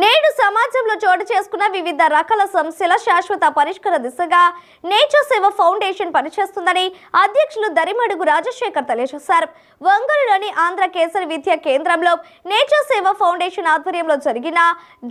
నేడు సమాజంలో చోటు చేసుకున్న వివిధ రకాల సమస్యల శాశ్వత పరిష్కార దిశగా నేచర్ సేవ ఫౌండేషన్ పనిచేస్తుందని అధ్యక్షులు దరిమడుగు రాజశేఖర్ తెలియజేశారు. ఒంగోలులోని ఆంధ్ర కేసరి విద్యా కేంద్రంలో నేచర్ సేవ ఫౌండేషన్ ఆధ్వర్యంలో జరిగిన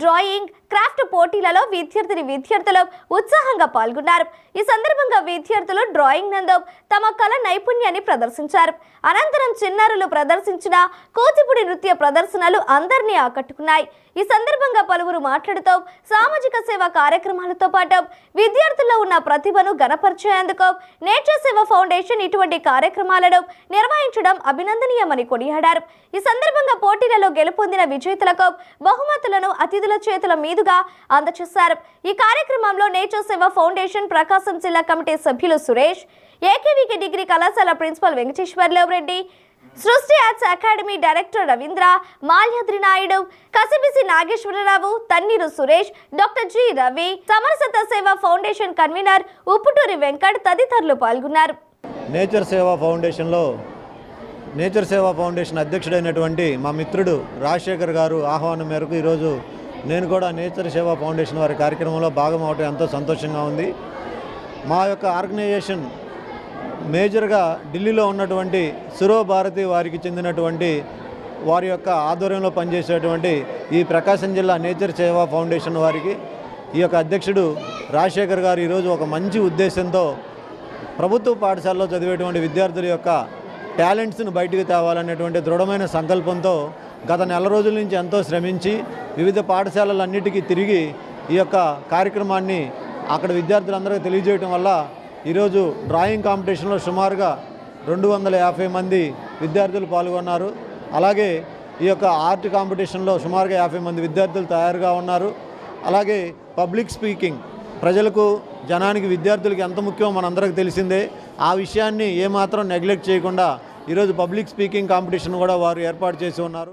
డ్రాయింగ్ క్రాఫ్ట్ పోటీలలో విద్యార్థులు ఉత్సాహంగా పాల్గొన్నారు. ఈ సందర్భంగా విద్యార్థులు డ్రాయింగ్ నందు తమ కళ నైపుణ్యాన్ని ప్రదర్శించారు. అనంతరం చిన్నారులు ప్రదర్శించిన కూచిపూడి నృత్య ప్రదర్శనలు అందరినీ ఆకట్టుకున్నాయి. ఈ సందర్భంగా పలువురు మాట్లాడుతూ సామాజిక సేవ కార్యక్రమాలతో పాటు విద్యార్థుల్లో ఉన్న ప్రతిభను గణపరిచేందుకు నేచర్ సేవ ఫౌండేషన్ ఇటువంటి కార్యక్రమాలను నిర్వహించడం అభినందనీయమని కొనియాడారు. ఈ సందర్భంగా పోటీలలో గెలుపొందిన విజేతలకు బహుమతులను అతిథుల చేతుల మీదుగా అందజేశారు. ఈ కార్యక్రమంలో నేచర్ సేవ ఫౌండేషన్ ప్రకాశం జిల్లా కమిటీ సభ్యులు సురేష్, ఏకేవికి డిగ్రీ కళాశాల principal Venkateswararao Reddy, Srishti arts academy director Ravindra, Malyadri Naidu, కసిబిసి Nageswararao, Tanneeru Suresh, doctor G Ravi, Samarasatha Seva foundation convener Upputuri Venkat తదితరులు పాల్గొన్నారు. నేచర్ సేవా ఫౌండేషన్ అధ్యక్షుడైనటువంటి మా మిత్రుడు రాజశేఖర్ గారు ఆహ్వానం మేరకు ఈరోజు నేను కూడా నేచర్ సేవా ఫౌండేషన్ వారి కార్యక్రమంలో భాగం అవటం ఎంతో సంతోషంగా ఉంది. మా యొక్క ఆర్గనైజేషన్ మేజర్గా ఢిల్లీలో ఉన్నటువంటి సురో భారతి వారికి చెందినటువంటి వారి యొక్క ఆధ్వర్యంలో పనిచేసేటువంటి ఈ ప్రకాశం జిల్లా నేచర్ సేవా ఫౌండేషన్ వారికి ఈ యొక్క అధ్యక్షుడు రాజశేఖర్ గారు ఈరోజు ఒక మంచి ఉద్దేశంతో ప్రభుత్వ పాఠశాలలో చదివేటువంటి విద్యార్థుల యొక్క టాలెంట్స్ను బయటికి తేవాలనేటువంటి దృఢమైన సంకల్పంతో గత నెల రోజుల నుంచి ఎంతో శ్రమించి వివిధ పాఠశాలలన్నిటికీ తిరిగి ఈ యొక్క కార్యక్రమాన్ని అక్కడ విద్యార్థులందరికీ తెలియజేయడం వల్ల ఈరోజు డ్రాయింగ్ కాంపిటీషన్లో సుమారుగా 250 మంది విద్యార్థులు పాల్గొన్నారు. అలాగే ఈ యొక్క ఆర్ట్ కాంపిటీషన్లో సుమారుగా 50 మంది విద్యార్థులు తయారుగా ఉన్నారు. అలాగే పబ్లిక్ స్పీకింగ్ ప్రజలకు జనానికి విద్యార్థులకు ఎంత ముఖ్యమో మనందరికీ తెలిసిందే. ఆ విషయాన్ని ఏమాత్రం నెగ్లెక్ట్ చేయకుండా ఈరోజు పబ్లిక్ స్పీకింగ్ కాంపిటీషన్ కూడా వారు ఏర్పాటు చేసి ఉన్నారు.